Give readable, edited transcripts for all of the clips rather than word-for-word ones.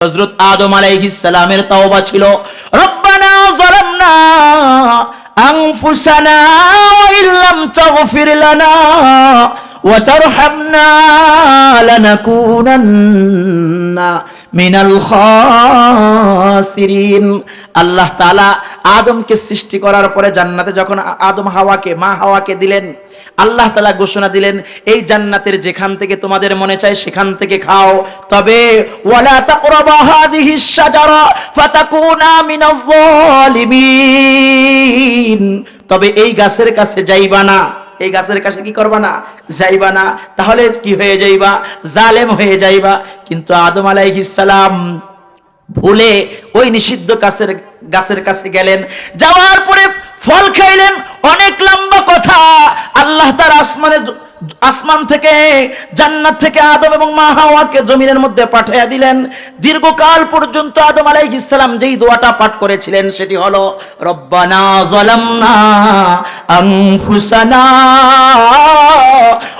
হযরত আদম আলাইহিস সালামের তাওবা ছিল, রব্বানা যালামনা আনফুসানা ওয়া ইল্লাম তাগফির লানা ওয়া তারহামনা লানাকুনান্না মিনাল খাসিরিন। আল্লাহ তাআলা আদমকে সৃষ্টি করার পরে জান্নাতে যখন মা হাওয়াকে দিলেন, আল্লাহ তাআলা ঘোষণা দিলেন, এই জান্নাতের যেখান থেকে তোমাদের মনে চায় সেখান থেকে খাও, তবে ওয়ালা তাকরাবা হাযিহিশ শাজারা ফাতাকুনা মিনাজ যালিমিন, তবে এই গাছের কাছে যাইবা না, এই গাছের কাছে কি করবা না, যাইবা না, তাহলে কি হয়ে যাইবা, জালেম হয়ে যাইবা। কিন্তু আদম আলাইহিস সালাম ভুলে ওই নিষিদ্ধ গাছের কাছে গেলেন, যাওয়ার পরে ফল খাইলেন। অনেক লম্বা কথা, আল্লাহ তার আসমান থেকে জান্নাত থেকে আদম এবং মা হাওয়াকে জমিনের মধ্যে পাঠিয়ে দিলেন। দীর্ঘকাল পর্যন্ত আদম আলাইহিস সালাম যেই দোয়াটা পাঠ করেছিলেন সেটি হলো, রব্বানা যালামনা আনফুসানা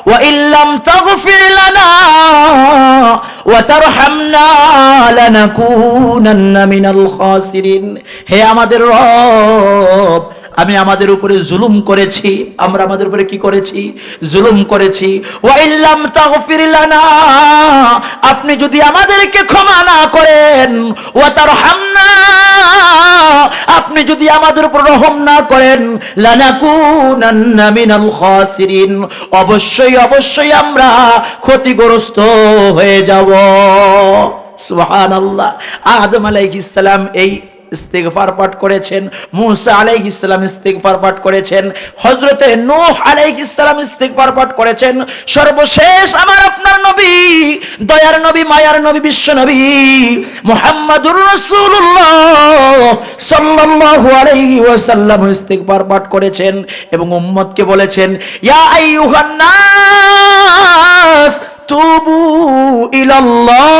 ওয়া ইল্লাম তাগফির লানা ওয়া তারহামনা লানাকুনান্না মিনাল খাসিরিন। হে আমাদের রব, আমি আমাদের উপরে জুলুম করেছি, আমরা আমাদের উপরে কি করেছি, জুলুম করেছি। ওয়া ইল্লাম তাগফির লানা, আপনি যদি আমাদেরকে ক্ষমা না করেন, ওয়া তারহামনা, আপনি যদি আমাদের উপর রহম না করেন, লানাকুনান্না মিনাল খাসিরিন, অবশ্যই অবশ্যই আমরা ক্ষতিগ্রস্ত হয়ে যাব। সুবহানাল্লাহ। আদম আলাইহিস সালাম এই ইস্তিগফার পাঠ করেছেন, মুসা আলাইহিস সালাম ইস্তিগফার পাঠ করেছেন, হযরতে নূহ আলাইহিস সালাম ইস্তিগফার পাঠ করেছেন। সর্বশেষ আমার আপনার নবী, দয়ার নবী, মায়ার নবী, বিশ্ব নবী মুহাম্মাদুর রাসূলুল্লাহ সাল্লাল্লাহু আলাইহি ওয়াসাল্লাম ইস্তিগফার পাঠ করেছেন এবং উম্মতকে বলেছেন, ইয়া আইয়ুহান নাস তুবু ইলাল্লাহ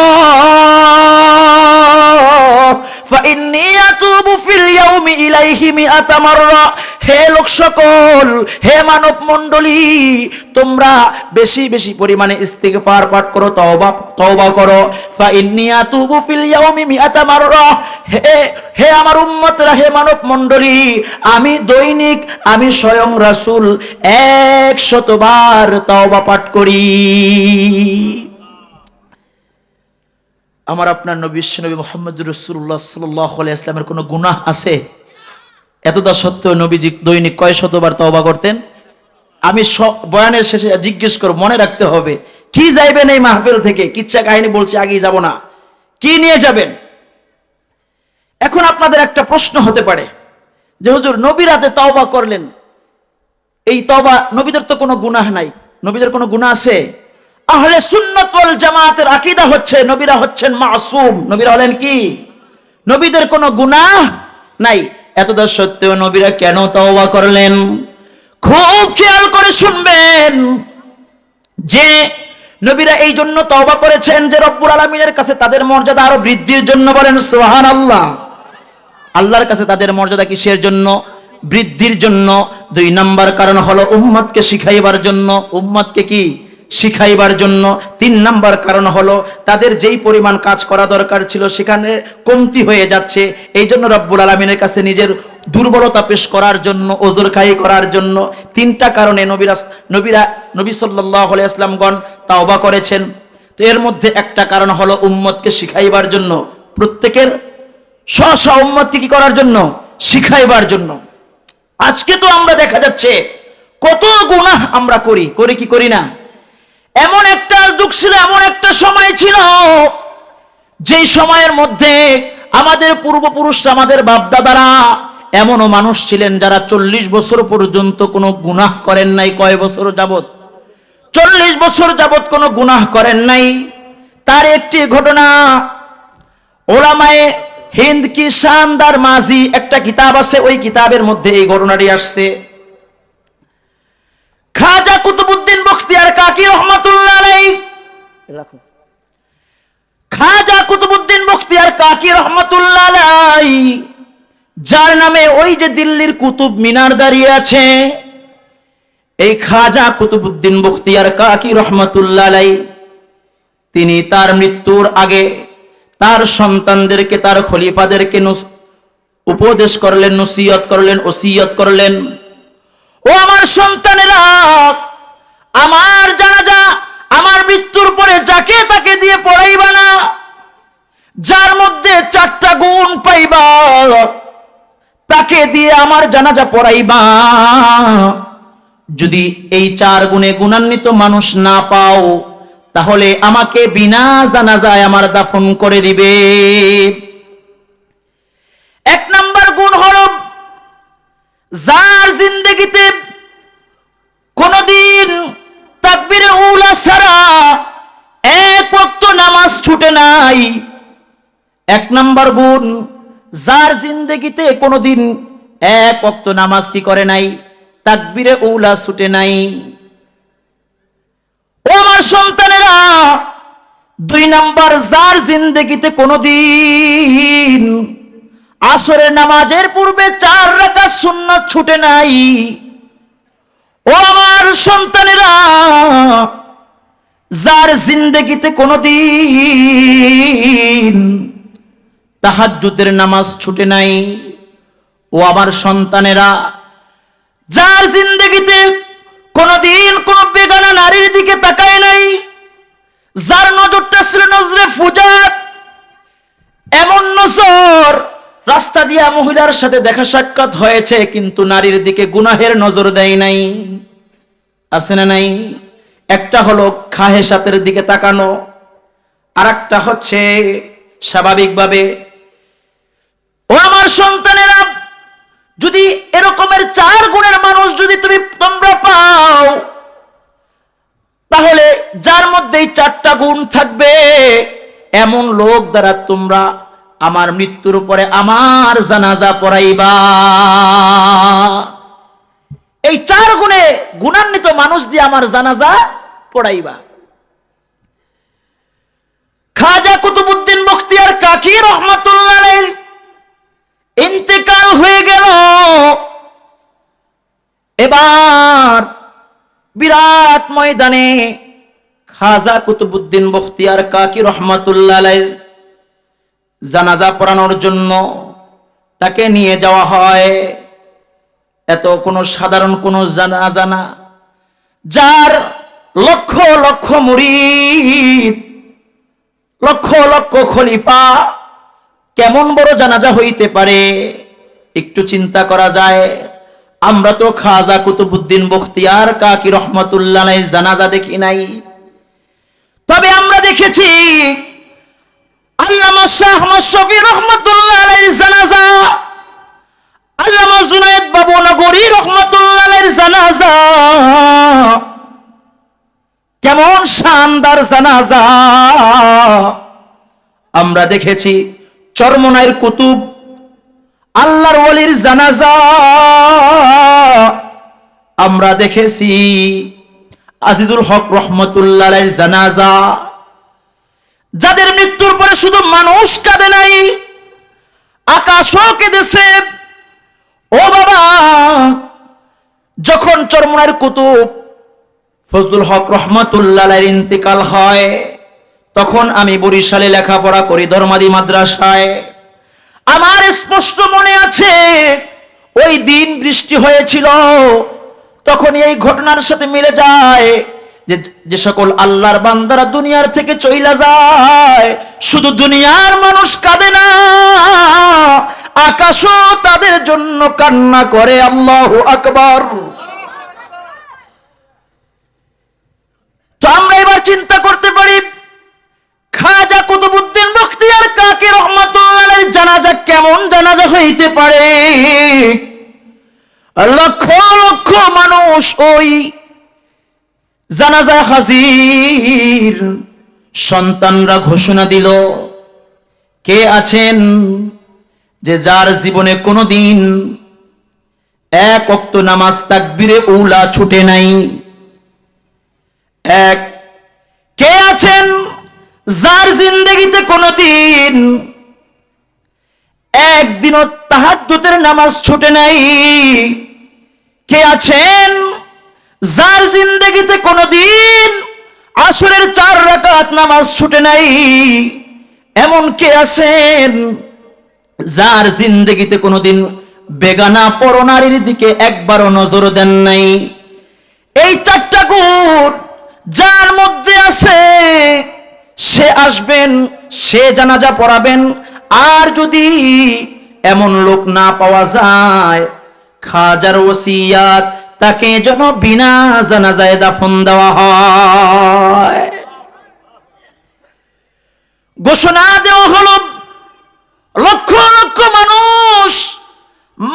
ফাইন্নী আতুবু ফিল ইয়াউমি ইলাইহি মিআতা মাররা। হে লোক সকল, হে মানব মণ্ডলী, তোমরা বেশি বেশি পরিমাণে ইস্তিগফার পাঠ করো, তওবা করো। ফাইন্নী আতুবু ফিল ইয়াউমি মিআতা মাররা। হে আমার উম্মতরা, হে মানব মণ্ডলী, আমি দৈনিক, আমি স্বয়ং রাসূল 100 বার তওবা পাঠ করি। আমার আপনার নবী বিশ্বনবী মুহাম্মদুর রাসূলুল্লাহ সাল্লাল্লাহু আলাইহি ওয়াসাল্লামের কোনো গুনাহ আছে? এতটা সত্ত্বেও নবীজি দৈনিক কয় শতবার তওবা করতেন? আমি বয়ানের শেষে জিজ্ঞেস করব, মনে রাখতে হবে, কি যাইবেন এই মাহফিল থেকে? কিচ্ছা কাহিনী বলছি, আগেই যাব না, কি নিয়ে যাবেন? এখন আপনাদের একটা প্রশ্ন হতে পারে যে হুজুর, নবীর হাতে তওবা করলেন, এই তওবা, নবীদের তো কোনো গুনাহ নাই, নবীদের কোনো গুনাহ আছে? আহলে সুন্নাত ওয়াল জামাতের আকীদা হচ্ছে নবীরা হচ্ছেন মাসুম। নবীরা হলেন কি? নবীদের কোনো গুনাহ নাই। এতটা সত্ত্বেও নবীরা কেন তওবা করলেন? খুব খেয়াল করে শুনবেন যে নবীরা এই জন্য তওবা করেছেন যে রব্বুল আলামিনের কাছে তাদের মর্যাদা আরো বৃদ্ধির জন্য। বলেন সুবহানাল্লাহ। আল্লাহর কাছে তাদের মর্যাদা কিসের জন্য? বৃদ্ধির জন্য। 2 নাম্বার কারণ হলো উম্মতকে শিখাইবার জন্য। উম্মতকে কি? শিখাইবার জন্য। 3 নাম্বার কারণ হলো তাদের যেই পরিমাণ কাজ করা দরকার ছিল সেখানে কমতি হয়ে যাচ্ছে, এই জন্য রব্বুল আলামিনের কাছে নিজের দুর্বলতা পেশ করার জন্য, ওজরখাই করার জন্য। 3টা কারণে নবী সাল্লাল্লাহু আলাইহি ওয়াসাল্লামগণ তাওবা করেছেন। তো এর মধ্যে একটা কারণ হলো উম্মতকে শিখাইবার জন্য, প্রত্যেকের স্ব উম্মতকে কি করার জন্য? শিখাইবার জন্য। আজকে তো আমরা দেখা যাচ্ছে কত গুনাহ আমরা করি কি করি না? এমন একটা যুগ ছিল, এমন একটা সময় ছিল, যেই সময়ের মধ্যে আমাদের পূর্বপুরুষরা, আমাদের বাপদাদারা এমনও মানুষ ছিলেন যারা 40 বছর পর্যন্ত কোনো গুনাহ করেন নাই। কয় বছর যাবত? 40 বছর যাবত কোনো গুনাহ করেন নাই। তার একটি ঘটনা ওলামায়ে হিন্দ কি শানদার মাজি একটা কিতাব আছে, ওই কিতাবের মধ্যে এই ঘটনাটি আসছে। খাজা কুতুবউদ্দিন বখতিয়ার কাকি রহমাতুল্লাহ আলাইহি, খাজা কুতুবউদ্দিন বখতিয়ার কাকি রহমাতুল্লাহ আলাইহি, যার নামে ওই যে দিল্লির কুতুব মিনার দাঁড়িয়ে আছে, এই খাজা কুতুবউদ্দিন বখতিয়ার কাকি রহমাতুল্লাহ আলাইহি তিনি তার মৃত্যুর আগে তার সন্তানদেরকে, তার খলিফাদেরকে উপদেশ করলেন, নসিহত করলেন, ওসিয়ত করলেন, ও আমার সন্তানেরা, আমার জানাজা আমার মৃত্যুর পরে যাকে তাকে দিয়ে পড়াইবা না, যার মধ্যে 4টা গুণ পাইবা তাকে দিয়ে আমার জানাজা পড়াইবা। যদি এই 4 গুণে গুণান্বিত মানুষ না পাও, তাহলে আমাকে বিনা জানাজায় আমার দাফন করে দিবে। 1 নাম্বার গুণ হলো, যার জিন্দেগিতে কোনদিন তাকবীরে উলা ছাড়া 1 ওয়াক্ত নামাজ ছুটে নাই। 1 নাম্বার গুণ, যার জিন্দেগিতে কোনদিন 1 ওয়াক্ত নামাজ কি করে নাই, তাকবীরে উলা ছুটে নাই। ও আমার সন্তানেরা, 2 নাম্বার, যার জিন্দেগিতে কোনদিন আসরের নামাজের পূর্বে 4 রাকাত সুন্নাত ছুটে নাই। ও আমার সন্তানেরা, যার জিন্দেগিতে কোনদিন তাহাজ্জুদের নামাজ ছুটে নাই। ও আমার সন্তানেরা, যার জিন্দেগিতে কোনদিন কোন বেগানা নারীর দিকে তাকায় নাই, যার নজরটা ছিল নজরে ফুজাত, এমন নজর, রাস্তা দিয়া মহিলার সাথে দেখা সাক্ষাৎ হয়েছে কিন্তু নারীর দিকে গুনাহের নজর দেয় নাই, আছে না নাই? একটা হলো খাহেসাতের দিকে তাকানো, আর একটা হচ্ছে স্বাভাবিকভাবে। ও আমার সন্তানেরা, যদি এরকমের 4 গুণের মানুষ যদি তোমরা পাও, তাহলে যার মধ্যেই 4টা গুণ থাকবে, এমন লোক দ্বারা তোমরা আমার মৃত্যুর পরে আমার জানাজা পড়াইবা। এই 4 গুণে গুণান্বিত মানুষ দিয়ে আমার জানাজা পড়াইবা। খাজা কুতুবউদ্দিন বখতিয়ার কাকি রহমাতুল্লাহ আলাইহি ইন্তেকাল হয়ে গেল। এবার বিরাট ময়দানে খাজা কুতুবউদ্দিন বখতিয়ার কাকি রহমাতুল্লাহ আলাইহি জানাজা পড়ানোর জন্য তাকে নিয়ে যাওয়া হয়। এত কোনো সাধারণ কোনো জানাজা না, যার লক্ষ লক্ষ মুরিদ, লক্ষ লক্ষ খলিফা, কেমন বড় জানাজা হইতে পারে একটু চিন্তা করা যায়। আমরা তো খাজা কুতুবউদ্দিন বখতিয়ার কাকি রহমাতুল্লাহ আলাইহির জানাজা দেখি নাই, তবে আমরা দেখেছি আল্লামা শাহ আহমদ শফী রহমাতুল্লাহ আলাইহির জানাজা, আল্লামা জুনায়েদ বাবু নগরী রহমাতুল্লাহ আলাইহির জানাজা। কেমন শানদার জানাজা আমরা দেখেছি। চরমনাইয়ের কুতুব আল্লাহর ওলির জানাজা আমরা দেখেছি। আজিজুল হক রহমাতুল্লাহ আলাইহির জানাজা, যাদের মৃত্যুর পরে শুধু মানুষ কাঁদে নাই, আকাশও কেঁদেছে। ও বাবা, যখন চরমনাইয়ের কুতুব ফজলুল হক রহমাতুল্লাহ আলাইহির ইন্তেকাল হয়, তখন আমি বরিশালে লেখাপড়া করি ধর্মাদি মাদ্রাসায়। আমার স্পষ্ট মনে আছে, ওই দিন বৃষ্টি হয়েছিল। তখন এই ঘটনার সাথে মিলে যায় যে সকল আল্লাহর বান্দারা দুনিয়ার থেকে চইলা যায়, শুধু দুনিয়ার মানুষ কাঁদে না, আকাশও তাদের জন্য কান্না করে। আল্লাহু আকবার। তো আমরা এবার চিন্তা করতে পারি, খাজা কুতুবউদ্দিন বখতিয়ার কাকি রহমাতুল্লাহ আলাইহির জানাজা কেমন জানাজা হইতে পারে। লক্ষ লক্ষ মানুষ ওই জানাজা হাজির। সন্তানরা ঘোষণা দিল, কে আছেন যে যার জীবনে কোনোদিন 1 ওয়াক্ত নামাজ তাকবীরে উলা ছুটে নাই? কে আছেন যার জিন্দেগিতে কোনোদিন একদিনও তাহাজ্জুদের নামাজ ছুটে নাই? কে আছেন যার জিন্দেগিতে কোনোদিন আসরের 4 রাকাত নামাজ ছুটে নাই? এমন কে আছেন যার জিন্দেগিতে কোনোদিন বেগানা পরনারীর দিকে একবারও নজর দেন নাই? এই চারটা গুণ যার মধ্যে আছে সে আসবেন, সে জানাজা পড়াবেন। আর যদি এমন লোক না পাওয়া যায়, খাজার ওসিয়াত তাকে যেন বিনা জানাজায় দাফন দেওয়া হয়। ঘোষণা দেওয়া হলো, লক্ষ লক্ষ মানুষ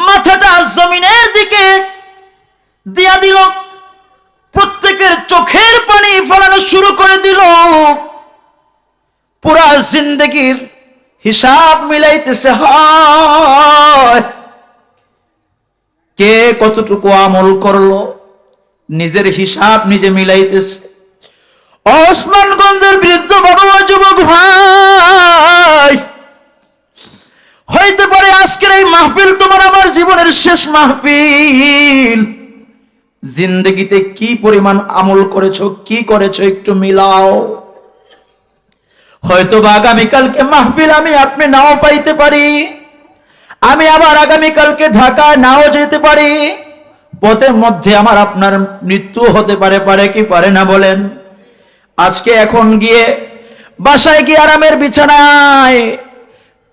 মাথাটা জমিনের দিকে দিয়া দিল, প্রত্যেকের চোখের পানি ফলানো শুরু করে দিল। পুরা জিন্দেগির হিসাব মিলাইতেছে, হয় কে কতটুকু আমল করলো, নিজের হিসাব নিজে মিলাইতেছে। ওসমানগঞ্জের বৃদ্ধ বাবা, যুবক ভাই, হইতে পারে আজকের এই মাহফিল তোমার আমার জীবনের শেষ মাহফিল। জিন্দগিতে কি পরিমাণ আমল করেছো, কি করেছো একটু মিলাও। হয়তো বা আগামীকালকে মাহফিল আমি আপনি নাও পাইতে পারি, আমি আবার আগামীকালকে ঢাকায় নাও যেতে পারি, পথের মধ্যে আমার আপনার মৃত্যু হতে পারে, পারে কি পারে না বলেন? আজকে এখন গিয়ে বাসায় গিয়ে আরামের বিছানায়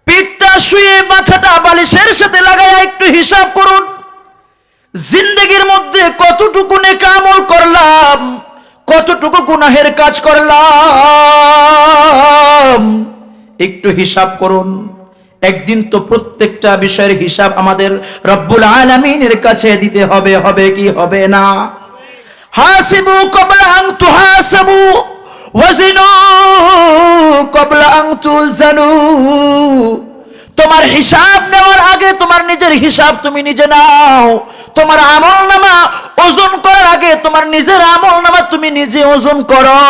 পিঠটা শুয়ে মাথাটা বালিশের সাথে লাগায় একটু হিসাব করুন, জিন্দেগির মধ্যে কতটুকু নেক আমল করলাম, কতটুকু গুনাহের কাজ করলাম, একটু হিসাব করুন। একদিন তো প্রত্যেকটা বিষয়ের হিসাব আমাদের রব্বুল আলামিনের কাছে দিতে হবে, হবে কি হবে না? হাসিবু ক্বাবলা আন তুহাসাবু ওয়াজিনু ক্বাবলা আন তুজানু। তোমার হিসাব নেওয়ার আগে তোমার নিজের হিসাব তুমি নিজে নাও। তোমার আমলনামা ওজন করার আগে তোমার নিজের আমলনামা তুমি নিজে ওজন করো।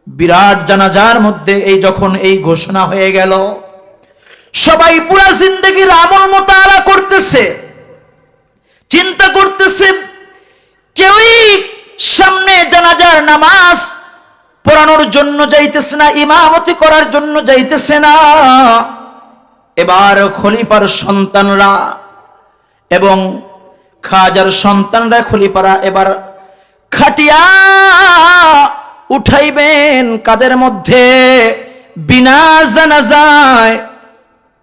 বিরাট জানাজার মধ্যে এই যখন এই ঘোষণা হয়ে গেল, সবাই পুরা জিন্দেগির আমল মোতালা করতেছে, চিন্তা করতেছে। কেউই সামনে জানাজার নামাজ পড়ানোর জন্য যাইতেছে না, ইমামতি করার জন্য যাইতেছে না। এবার খলিফার সন্তানরা এবং খাজার সন্তানরা, খলিফারা এবার খাটিয়া উঠাইবেন কাদের মধ্যে? বিনা জানাজায়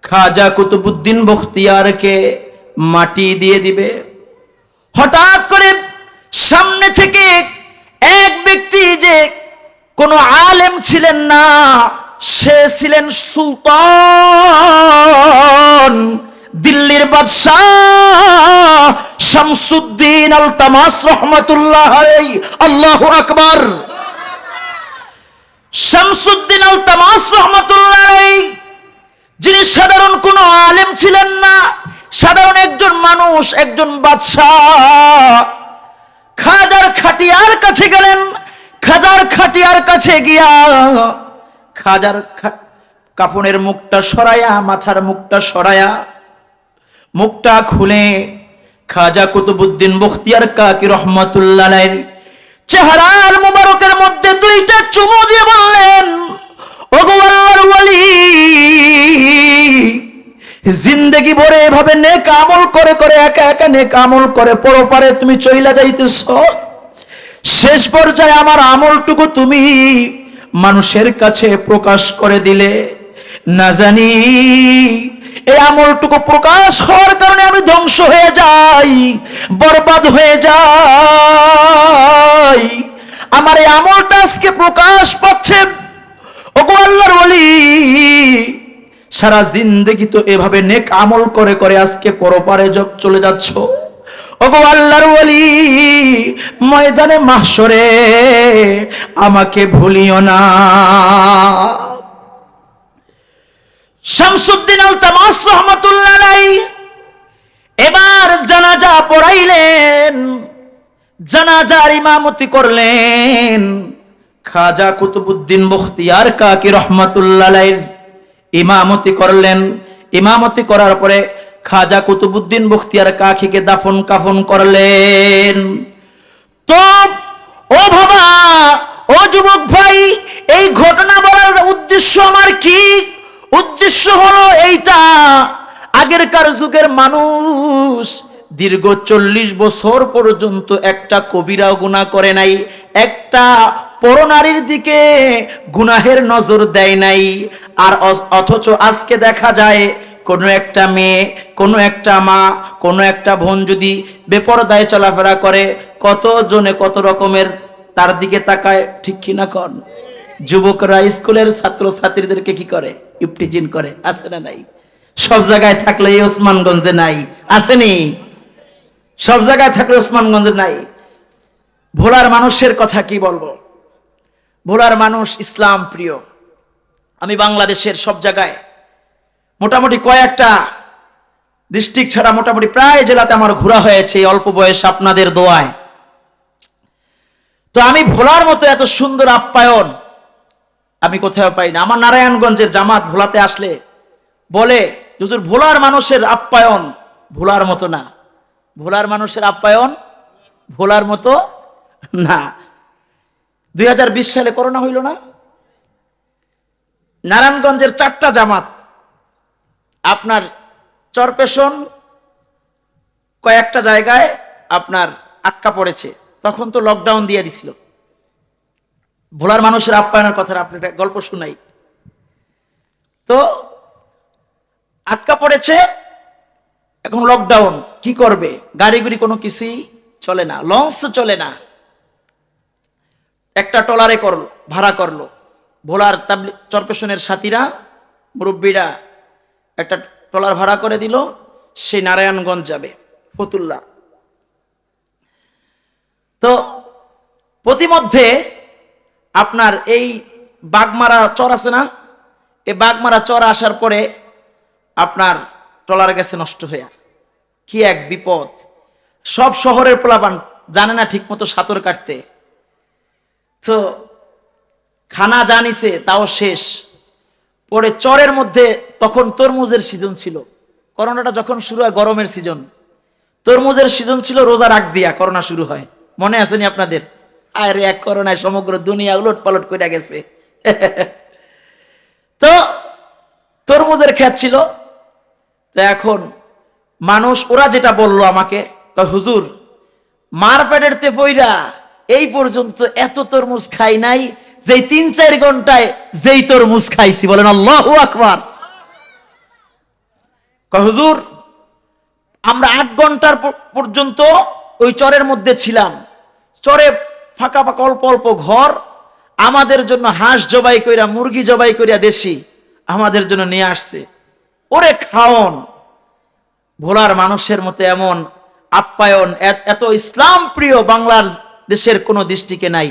খাজা কুতুবউদ্দিন বখতিয়ারকে মাটি দিয়ে দিবে। হঠাৎ করে সামনে থেকে এক ব্যক্তি, যে কোনো আলেম ছিলেন না, সে ছিলেন সুলতান, দিল্লির বাদশাহ শামসুদ্দিন আলতামাস রহমাতুল্লাহ আলাইহি। আল্লাহু আকবার। শামসুদ্দিন আলতামাস রহমাতুল্লাহ আলাইহি, যিনি সাধারণ কোনো আলেম ছিলেন না, সাধারণ একজন মানুষ, একজন বাদশাহ, খাজার খাটিয়ার কাছে গেলেন। খাজার খাটিয়ার কাছে গিয়া খাজার কাফনের মুখটা সরায়া, মাথার মুখটা সরায়া, মুখটা খুলে খাজা কুতুবউদ্দিন বখতিয়ার কাকি রহমাতুল্লাহ আলাইহির চেহারার মুবারকের মধ্যে দুইটা চুমু দিয়ে বললেন, ওগো আল্লাহর ওয়ালি, জিন্দেগি ভরে এভাবে নেক আমল করে করে, একা একা নেক আমল করে পরপারে তুমি চইলা যাইতেছ। শেষ পর্যায়ে আমার আমলটুকু তুমি মানুষের কাছে প্রকাশ করে দিলে। না জানি এই আমলটুকু প্রকাশ হওয়ার কারণে আমি ধ্বংস হয়ে যাই, বরবাদ হয়ে যাই। আমার এই আমলটা আজকে প্রকাশ পাচ্ছে। ওগো আল্লাহর ওয়ালি, সারা জিন্দেগি তো এভাবে নেক আমল করে করে আজকে পরপারে চলে যাচ্ছ। ওগো আল্লাহর ওয়ালি, ময়দানে মাহশরে আমাকে ভুলিও না। শামসুদ্দিন আলতামাস রহমাতুল্লাহ আলাইহি এবার জানাজা পড়াইলেন, জানাজার ইমামতি করলেন খাজা কুতুবউদ্দিন বখতিয়ার কাকি রহমাতুল্লাহ আলাইহি ইমামতি করলেন। ইমামতি করার পরে খাজা কুতুবউদ্দিন বখতিয়ার কাকিকে দাফন কাফন করলেন। তো ও বাবা, ও যুবক ভাই, এই ঘটনা বলার উদ্দেশ্য আমার কি? উদ্দেশ্য হলো এইটা, আগেরকার যুগের মানুষ দীর্ঘ 40 বছর পর্যন্ত একটা কবিরা গুনাহ করে নাই, একটা পরনারীর দিকে গুনাহের নজর দেয় নাই। আর অথচ আজকে দেখা যায় কোনো একটা মেয়ে, কোনো একটা মা, কোনো একটা বোন যদি বেপরদায় চলাফেরা করে, কতজনে কত রকমের তার দিকে তাকায়, ঠিক কিনা কন? যুবকরা স্কুলের ছাত্র ছাত্রীদেরকে কি করে? ইফটিজিন করে, আছে না নাই? সব জায়গায় থাকলে এই ওসমানগঞ্জে নাই, আসেনি? সব জায়গায় থাকলে ওসমানগঞ্জে নাই। ভোলার মানুষের কথা কি বলবো? ভোলার মানুষ ইসলাম প্রিয়। আমি বাংলাদেশের সব জায়গায় মোটামুটি কয়েকটা ডিস্ট্রিক্ট ছাড়া মোটামুটি প্রায় জেলাতে আমার ঘোরা হয়েছে এই অল্প বয়স আপনাদের দোয়ায়। তো আমি ভোলার মতো এত সুন্দর আপ্যায়ন আমি কোথাও পাই না। আমার নারায়ণগঞ্জের জামাত ভোলাতে আসলে বলে, হুজুর ভোলার মানুষের আপ্যায়ন ভোলার মতো না। ভোলার মানুষের আপ্যায়ন ভোলার মতো না। 2020 সালে করোনা হইল না? নারায়ণগঞ্জের 4টা জামাত আপনার চরপেশন কয়েকটা জায়গায় আপনার আটকা পড়েছে। তখন তো লকডাউন দিয়ে দিছিল। ভোলার মানুষের আপ্যায়নের কথা আপনি গল্প শুনাই। তো আটকা পড়েছে, এখন লকডাউন, কি করবে? গাড়িগুড়ি কোনো কিছুই চলে না, লঞ্চ চলে না। একটা ট্রলারে ভাড়া করলো ভোলার চরপেশনের সাথীরা, মুরব্বীরা একটা ট্রলার ভাড়া করে দিল, সেই নারায়ণগঞ্জ যাবে, ফতুল্লা। তো প্রতিমধ্যে আপনার এই বাগমারা চর আছে না, এই বাগমারা চর আসার পরে আপনার ট্রলার গেছে নষ্ট হইয়া। কি এক বিপদ! সব শহরের পোলাপান জানে না ঠিক মতো সাঁতার কাটতে। তো খানা জানিছে তাও শেষ। পরে চরের মধ্যে তখন তরমুজের সিজন ছিল, করোনাটা যখন শুরু হয় গরমের সিজন, তরমুজের সিজন ছিল, রোজার আগ দিয়া করোনা শুরু হয়, মনে আছে নি আপনাদের? আরে এক করোনায় সমগ্র দুনিয়া উলট পালট করে গেছে। তো তরমুজের ক্ষেত ছিল। তো এখন মানুষ, ওরা যেটা বললো আমাকে, হুজুর মার পেটেরতে পইরা এই পর্যন্ত এত তরমুজ খাই নাই, যেই 3-4 ঘন্টায় যেই তরমুজ খাইছি। বলেন আল্লাহু আকবার। হুজুর আমরা 8 ঘন্টার পর্যন্ত ওই চরের মধ্যে ছিলাম, চরে ফাঁকা ফাঁকা অল্প অল্প ঘর, আমাদের জন্য হাঁস জবাই কইরা, মুরগি জবাই কইরা দেশি আমাদের জন্য নিয়ে আসছে, ওরে খাওন। ভোলার মানুষের মতো এমন আপ্যায়ন, এত ইসলাম প্রিয় বাংলার দেশের কোন দৃষ্টিকে নাই।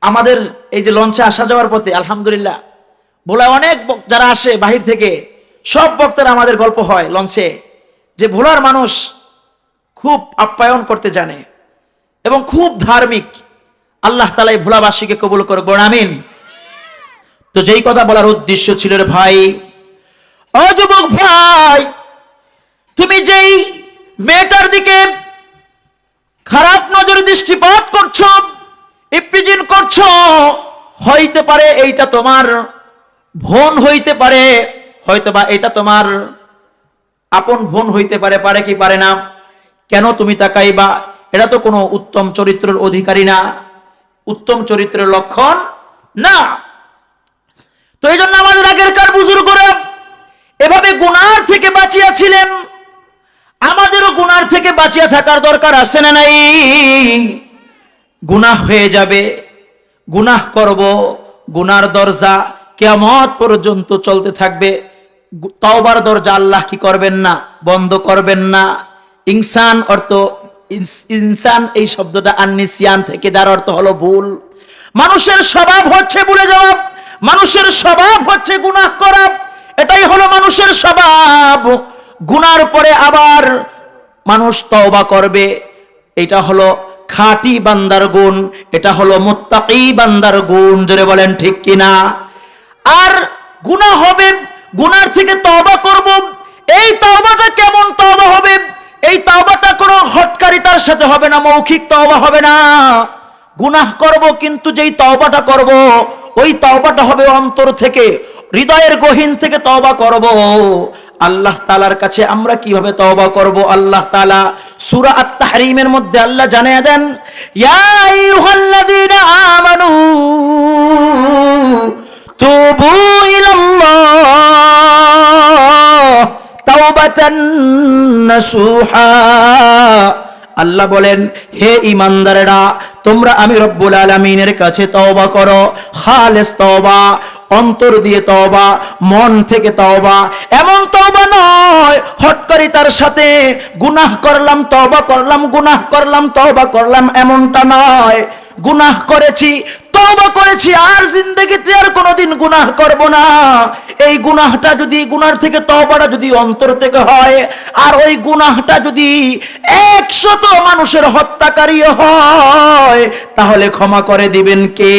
আমাদের এই যে লঞ্চে আসা যাওয়ার পথে আলহামদুলিল্লাহ ভোলায় অনেক যারা আসে বাহির থেকে, সব বক্তারা আমাদের গল্প হয় লঞ্চে, যে ভোলার মানুষ খুব আপ্যায়ন করতে জানে এবং খুব ধার্মিক। আল্লাহ তাআলা এই ভোলাবাসীকে কবুল করুক, আমিন। তো যেই কথা বলার উদ্দেশ্য ছিল, রে ভাই, ও যুবক ভাই, তুমি যেই মেয়েটার দিকে খারাপ নজর দৃষ্টিপাত করছো, ইফতিজিন করছো, হইতে পারে এইটা তোমার বোন হইতে পারে, হয়তো বা এটা তোমার আপন বোন হইতে পারে, পারে কি পারে না? কেন তুমি তাকাইবা? এটা তো কোনো উত্তম চরিত্রের অধিকারী না, উত্তম চরিত্রের লক্ষণ না। তো এই জন্য আমাদের আগেরকার বুজুর্গরা এভাবে গুনার থেকে বাঁচিয়েছিলেন। আমাদেরও গুনার থেকে বাঁচিয়ে থাকার দরকার আছে না নাই? গুনাহ হয়ে যাবে, গুনাহ করব, গুনার দরজা কিয়ামত পর্যন্ত চলতে থাকবে। তওবার দরজা আল্লাহ কি করবেন না? বন্ধ করবেন না। ইনসান অর্থ, ইনসান এই শব্দটা আননিসিয়ান থেকে, যার অর্থ হলো ভুল। মানুষের স্বভাব হচ্ছে ভুলে যাওয়া, মানুষের স্বভাব হচ্ছে গুনাহ করা, এটাই হলো মানুষের স্বভাব। গুনার পরে আবার মানুষ তওবা করবে, এটা হলো খাঁটি বান্দার গুণ, এটা হলো মুত্তাকি বান্দার গুণ। জোরে বলেন ঠিক কিনা? আর গুনাহ হবে, গুনার থেকে তওবা করব, এই তওবাটা কেমন তওবা হবে? এই তওবাটা কোনো হটকারিতার সাথে হবে না, মৌখিক তওবা হবে না, গুনাহ করব, কিন্তু যেই তওবাটা করব ওই তওবাটা হবে অন্তর থেকে, হৃদয়ের গহীন থেকে তওবা করব। আল্লাহ তাআলার কাছে আমরা কিভাবে তওবা করব? আল্লাহ তাআলা সূরা আত-তাহরীমের মধ্যে আল্লাহ জানিয়ে দেন, ইয়া আইয়ুহাল্লাযীনা আমানু তুবু ইলাল্লাহ তাওবাতান নাসুহা। আল্লাহ বলেন, হে ঈমানদারেরা, তোমরা আমি রব্বুল আলামিনের কাছে তওবা করো, খালেস তওবা, অন্তর দিয়ে তওবা, মন থেকে তওবা। এমন তওবা নয় হটকারিতার সাথে গুনাহ করলাম তওবা করলাম, গুনাহ করলাম তওবা করলাম, এমনটা নয়। গুনাহ করেছি, তওবা করেছি, আর জিন্দেগিতে আর কোনোদিন গুনাহ করব না। এই গুনাহটা যদি, গুনার থেকে তওবাটা যদি অন্তর থেকে হয়, আর ওই গুনাহটা যদি 100 মানুষের হত্যাকারী হয়, তাহলে ক্ষমা করে দিবেন কে?